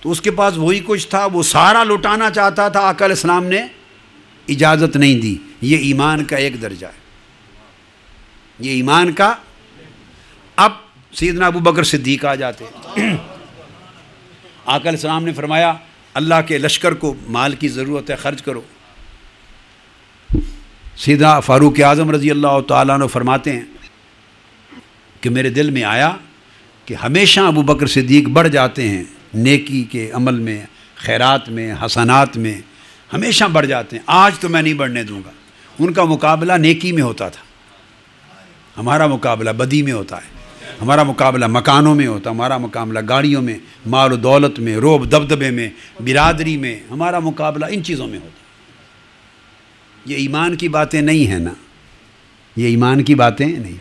تو اس کے پاس وہی کچھ تھا، وہ سارا لٹانا چاہتا تھا، آقا علیہ السلام نے اجازت نہیں دی۔ یہ ایمان کا ایک درجہ ہے، یہ ایمان کا۔ اب سیدنا ابو بکر صدیق آ جاتے، آقا علیہ السلام نے فرمایا اللہ کے لشکر کو مال کی ضرورت ہے، خرچ کرو۔ سیدنا فاروق اعظم رضی اللہ تعالیٰ عنہ فرماتے ہیں کہ میرے دل میں آیا کہ ہمیشہ ابو بکر صدیق بڑھ جاتے ہیں نیکی کے عمل میں، خیرات میں، حسنات میں ہمیشہ بڑھ جاتے ہیں، آج تو میں نہیں بڑھنے دوں گا۔ ان کا مقابلہ نیکی میں ہوتا تھا، ہمارا مقابلہ بدی میں ہوتا ہے، ہمارا مقابلہ مکانوں میں ہوتا ہے، ہمارا مقابلہ گاڑیوں میں، مال و دولت میں، روب دبدبے میں، برادری میں، ہمارا مقابلہ ان چیزوں میں ہوتا ہے۔ یہ ایمان کی باتیں نہیں ہیں نا، یہ ایمان کی باتیں نہیں۔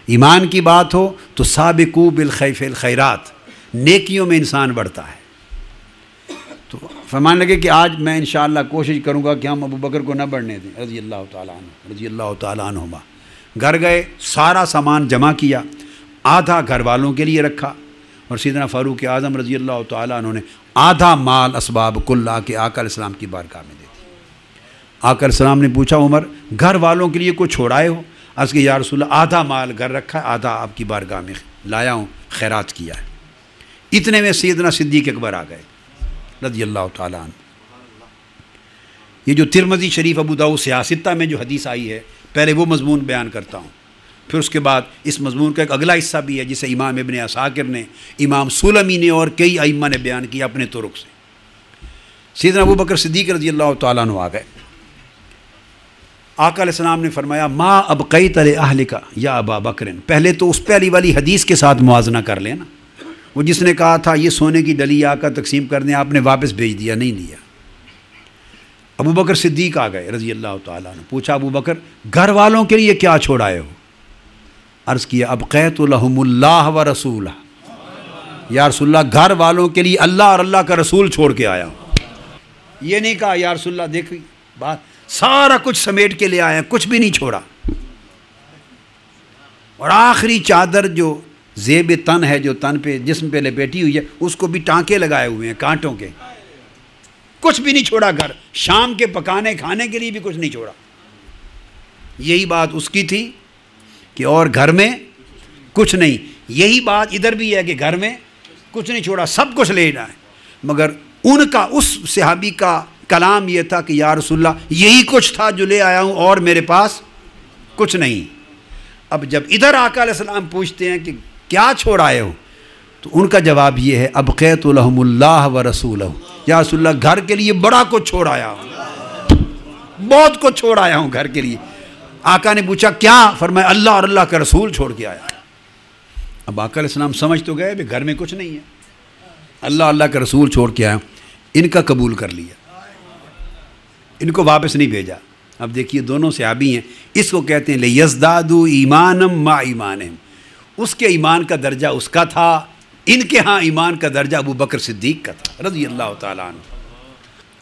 ایمان کی بات ہو تو سابقو بالخیف الخیرات، نیکیوں میں انسان بڑھتا ہے۔ تو فرمان لگے کہ آج میں انشاءاللہ کوشش کروں گا کہ ہم ابو بکر کو نہ بڑھنے دیں رضی اللہ تعالیٰ عنہ، رضی اللہ تعالیٰ عنہما۔ گھر گئے، سارا سامان جمع کیا، آدھا گھر والوں کے لیے رکھا، اور سیدنا فاروق اعظم رضی اللہ تعالیٰ عنہ نے آدھا مال اسباب کلہ کے آقا علیہ السلام کی بارگاہ میں دے دی۔ آقا علیہ السلام نے پوچھا عمر گھر والوں کے لیے کچھ چھوڑائے ہو؟ عرض کہ یا رسول اللہ آدھا مال گھر رکھا ہے، آدھا آپ کی بارگاہ میں لایا ہوں، خیرات کیا ہے۔ اتنے میں سیدنا صدیق اکبر آ گئے رضی اللہ تعالیٰ عنہ۔ یہ جو ترمذی شریف ابو داؤد سیاستہ میں جو حدیث آئی ہے، پہلے وہ مضمون بیان کرتا ہوں، پھر اس کے بعد اس مضمون کا ایک اگلا حصہ بھی ہے جسے امام ابن عساکر نے، امام سلمی نے اور کئی ائمہ نے بیان کیا اپنے طرق سے۔ سیدنا ابو بکر صدیق رضی اللہ تعالیٰ عنہ آ گئے، آقا علیہ السلام نے فرمایا ما ابقیت لأہلک یا ابا بکر۔ پہلے تو اس پہلی والی حدیث کے ساتھ موازنہ کر لینا، وہ جس نے کہا تھا یہ سونے کی ڈلی آقا تقسیم کر دیں، آپ نے واپس بھیج دیا، نہیں لیا۔ ابو بکر صدیق آ گئے رضی اللہ تعالیٰ عنہ، پوچھا ابو بکر گھر والوں کے لیے کیا چھوڑائے ہو؟ عرض کیا ابقیت لہم اللہ و رسولہ، یا رسول اللہ گھر والوں کے لیے اللہ اور اللہ کا رسول چھوڑ کے آیا ہوں۔ یہ نہیں کہا یا رسول اللہ دیکھ بات سارا کچھ سمیٹ کے لے آیا، کچھ بھی نہیں چھوڑا۔ اور آخری چادر جو زیب تن ہے، جو تن پہ جسم پہ لپیٹی ہوئی ہے، اس کو بھی ٹانکے لگائے ہوئے ہیں کانٹوں کے، کچھ بھی نہیں چھوڑا۔ گھر شام کے پکانے کھانے کے لیے بھی کچھ نہیں چھوڑا۔ یہی بات اس کی تھی کہ اور گھر میں کچھ نہیں، یہی بات ادھر بھی ہے کہ گھر میں کچھ نہیں چھوڑا، سب کچھ لے جائے۔ مگر ان کا، اس صحابی کا کلام یہ تھا کہ یا رسول اللہ یہی کچھ تھا جو لے آیا ہوں اور میرے پاس کچھ نہیں۔ اب جب ادھر آقا علیہ السلام پوچھتے ہیں کہ کیا چھوڑ آئے ہو، تو ان کا جواب یہ ہے ابقیت لہم اللہ و رسولہ، یا رسول اللہ گھر کے لیے بڑا کچھ چھوڑ آیا ہوں، بہت کچھ چھوڑ آیا ہوں گھر کے لیے۔ آقا نے پوچھا کیا؟ فرمایا اللہ اور اللہ کا رسول چھوڑ کے آیا۔ اب آقا علیہ السلام سمجھ تو گئے کہ گھر میں کچھ نہیں ہے، اللہ اللہ کا رسول چھوڑ کے آیا۔ ان کا قبول کر لیا، ان کو واپس نہیں بھیجا۔ اب دیکھیے دونوں صحابی ہیں، اس کو کہتے ہیں لیزدادوا ایمانا مع ایمانہم، اس کے ایمان کا درجہ اس کا تھا، ان کے ہاں ایمان کا درجہ ابو بکر صدیق کا تھا رضی اللہ تعالیٰ عنہ،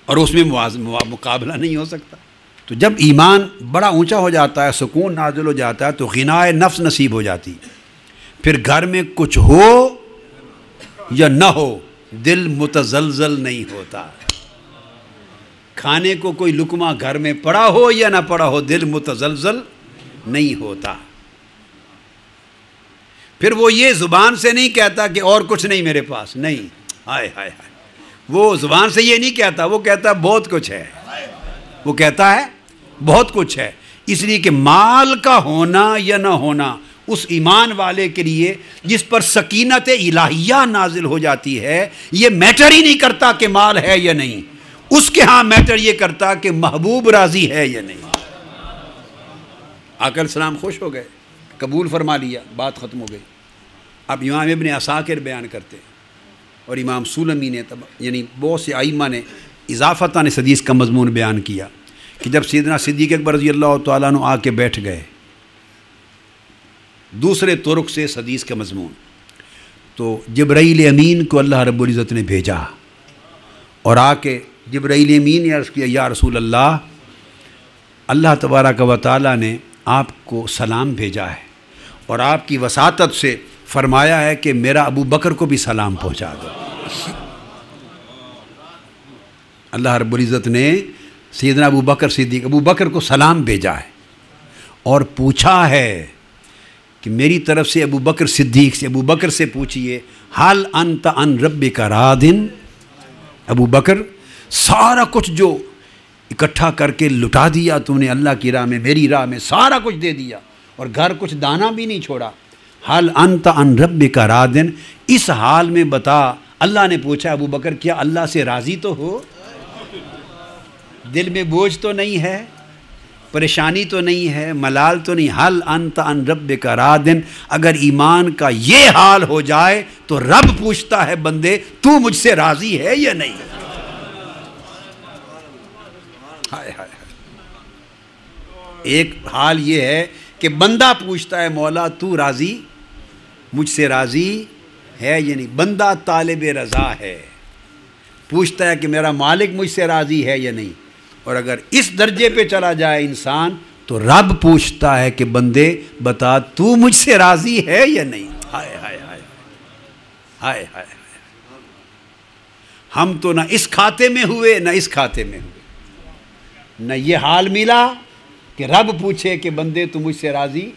اور اس میں مقابلہ نہیں ہو سکتا۔ تو جب ایمان بڑا اونچا ہو جاتا ہے، سکون نازل ہو جاتا ہے، تو غنائے نفس نصیب ہو جاتی، پھر گھر میں کچھ ہو یا نہ ہو دل متزلزل نہیں ہوتا۔ کھانے کو کوئی لقمہ گھر میں پڑا ہو یا نہ پڑا ہو دل متزلزل نہیں ہوتا۔ پھر وہ یہ زبان سے نہیں کہتا کہ اور کچھ نہیں میرے پاس، نہیں، ہائے ہائے ہائے، وہ زبان سے یہ نہیں کہتا، وہ کہتا ہے بہت کچھ ہے، وہ کہتا ہے بہت کچھ ہے۔ اس لیے کہ مال کا ہونا یا نہ ہونا اس ایمان والے کے لیے جس پر سکینت الہیہ نازل ہو جاتی ہے، یہ میٹر ہی نہیں کرتا کہ مال ہے یا نہیں، اس کے ہاں میٹر یہ کرتا کہ محبوب راضی ہے یا نہیں۔ آقا علیہ السلام خوش ہو گئے، قبول فرما لیا، بات ختم ہو گئی۔ اب امام ابن عساکر بیان کرتے اور امام سلمی نے، یعنی بہت سے ائمہ نے اضافتاً اس حدیث کا مضمون بیان کیا کہ جب سیدنا صدیق اکبر رضی اللہ تعالیٰ عنہ آ کے بیٹھ گئے دوسرے طرق سے اس حدیث کا مضمون، تو جبرائیل امین کو اللہ رب العزت نے بھیجا، اور آ کے جبرائیل امین نے عرض کیا یا رسول اللہ، اللہ تبارک و تعالیٰ نے آپ کو سلام بھیجا ہے اور آپ کی وساطت سے فرمایا ہے کہ میرا ابو بکر کو بھی سلام پہنچا دو۔ اللہ رب العزت نے سیدنا ابو بکر صدیق ابو بکر کو سلام بھیجا ہے اور پوچھا ہے کہ میری طرف سے ابو بکر صدیق سے ابو بکر سے پوچھئے حل انت عن ربک راض، ابو بکر سارا کچھ جو اکٹھا کر کے لٹا دیا تم نے اللہ کی راہ میں، میری راہ میں سارا کچھ دے دیا اور گھر کچھ دانا بھی نہیں چھوڑا، حل انت عن ربک راض، اس حال میں بتا، اللہ نے پوچھا ابو بکر کیا اللہ سے راضی تو ہو؟ دل میں بوجھ تو نہیں ہے، پریشانی تو نہیں ہے، ملال تو نہیں، حل انت عن ربک راض، اگر ایمان کا یہ حال ہو جائے تو رب پوچھتا ہے بندے تو مجھ سے راضی ہے یا نہیں؟ ایک حال یہ ہے کہ بندہ پوچھتا ہے مولا تو راضی، مجھ سے راضی ہے یا نہیں؟ بندہ طالب رضا ہے، پوچھتا ہے کہ میرا مالک مجھ سے راضی ہے یا نہیں۔ اور اگر اس درجے پہ چلا جائے انسان تو رب پوچھتا ہے کہ بندے بتا تو مجھ سے راضی ہے یا نہیں؟ ہائے ہائے ہائے ہائے ہائے، ہم تو نہ اس کھاتے میں ہوئے نہ اس کھاتے میں ہوئے، نہ یہ حال ملا کہ رب پوچھے کہ بندے تو مجھ سے راضی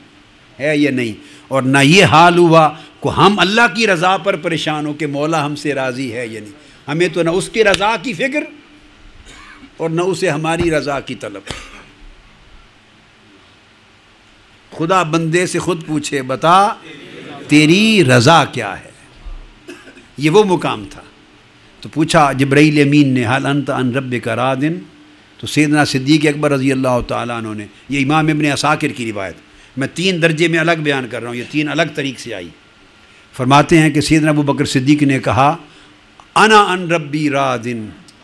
ہے یا نہیں، اور نہ یہ حال ہوا کہ ہم اللہ کی رضا پر پریشان ہو کہ مولا ہم سے راضی ہے یا نہیں۔ ہمیں تو نہ اس کی رضا کی فکر اور نہ اسے ہماری رضا کی طلب۔ خدا بندے سے خود پوچھے بتا تیری رضا کیا ہے، یہ وہ مقام تھا۔ تو پوچھا جبرائیل امین نے حل انت عن ربک راض، تو سیدنا صدیق اکبر رضی اللہ تعالیٰ عنہ نے، یہ امام ابن عساکر کی روایت، میں 3 درجے میں الگ بیان کر رہا ہوں، یہ 3 الگ طریق سے آئی۔ فرماتے ہیں کہ سیدنا ابو بکر صدیق نے کہا انا عن ربی راض،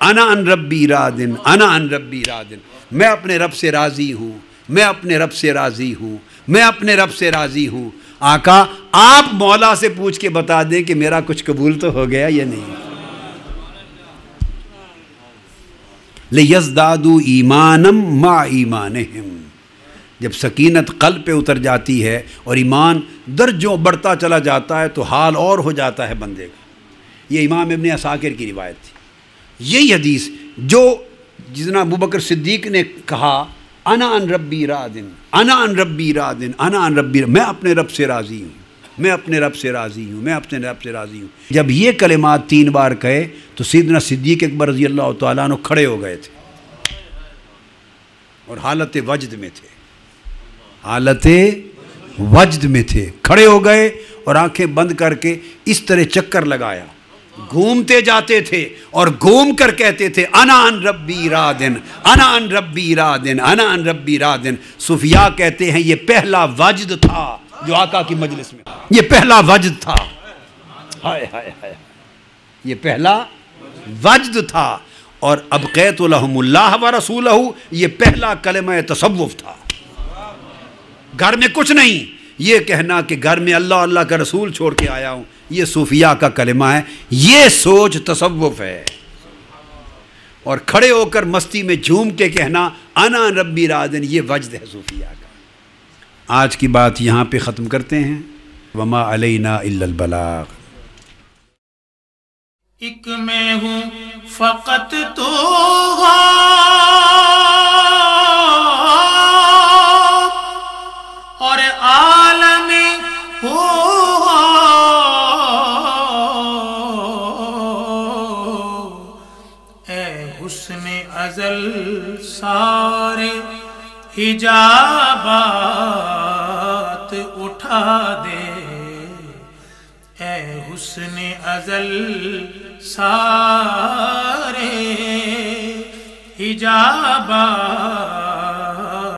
انا عن ربی راض، انا عن ربی راض، میں اپنے رب سے راضی ہوں، میں اپنے رب سے راضی ہوں، میں اپنے رب سے راضی ہوں۔ آقا آپ مولا سے پوچھ کے بتا دیں کہ میرا کچھ قبول تو ہو گیا یا نہیں۔ لِيَزْدَادُوا إِيمَانًا مَعَ إِيمَانِهِمْ، جب سکینت قلب پہ اتر جاتی ہے اور ایمان درجوں بڑھتا چلا جاتا ہے تو حال اور ہو جاتا ہے بندے کا۔ یہ امام ابن عساکر کی روایت تھی۔ یہی حدیث جو جتنا ابو بکر صدیق نے کہا انا عن ربی راض، انا عن ربی راض، انا عن ربی، میں اپنے رب سے راضی ہوں، میں اپنے رب سے راضی ہوں، میں اپنے رب سے راضی ہوں۔ جب یہ کلمات 3 بار کہے تو سیدنا صدیق اکبر رضی اللہ تعالیٰ عنہ کھڑے ہو گئے تھے اور حالت وجد میں تھے، حالت وجد میں تھے، کھڑے ہو گئے اور آنکھیں بند کر کے اس طرح چکر لگایا، گھومتے جاتے تھے اور گھوم کر کہتے تھے انا عن ربی راض، انا عن ربی راض، انا عن ربی راض۔ صوفیاء کہتے ہیں یہ پہلا وجد تھا جو آقا کی مجلس میں، یہ پہلا وجد تھا، ہائے ہائے ہائے، یہ پہلا وجد تھا۔ اور ابقیت لہم اللہ و رسولہ، یہ پہلا کلمہ تصوف تھا۔ گھر میں کچھ نہیں، یہ کہنا کہ گھر میں اللہ اللہ کا رسول چھوڑ کے آیا ہوں، یہ صوفیاء کا کلمہ ہے، یہ سوچ تصوف ہے۔ اور کھڑے ہو کر مستی میں جھوم کے کہنا انا ربی راض، یہ وجد ہے صوفیاء کا۔ آج کی بات یہاں پہ ختم کرتے ہیں۔ وما علینا الا البلاغ۔ ایک میں ہوں فقط تو اور عالم ہو، اے حسن ازل سارے حجابات اٹھا دے، اے حسن ازل سارے حجابات